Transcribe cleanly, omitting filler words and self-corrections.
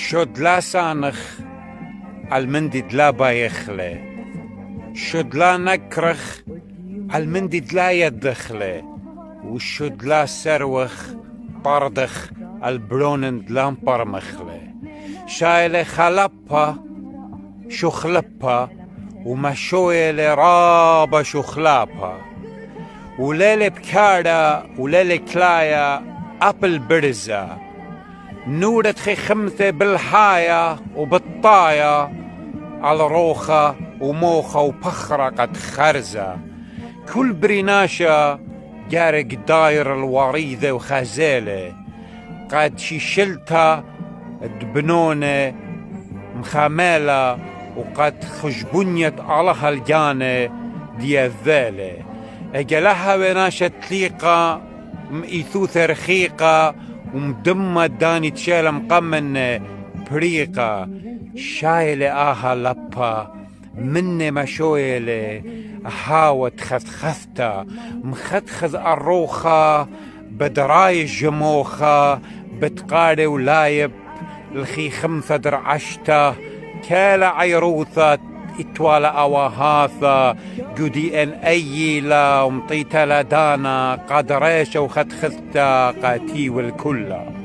شد لا سانخ المندد لا بايخله شد لا نكرخ المندد لا يدخله وشد لا سروخ بردخ البرونند لام برمخله شايله خلبها شخلبها ومشويله رابا شخلابها وليلة بكارة وليلة كلايا أبل برزة نورة خي خمثة بالحاية وبالطاية على روخة وموخة وبخرة قد خرزة كل بريناشة جارق داير الوريدة وخزالة قد شلتها دبنونة مخاملة وقد خجبنيت علىها الجانة دي الذالة اجلها وناشة تليقة مئثوثة رخيقة ومدمة داني تشيلة مقمن بريقة شايلة آها لبا مني مشويلة هاوة خذخذتا مخذخذ الروخة بدراي جموخة بتقاري ولايب الخي خمثة درعشتا كالا عيروثة اتوالا اواهاثا جودي ان ايلا ومطيتا لدانا قادريشة وخدخذتا قاتي والكلا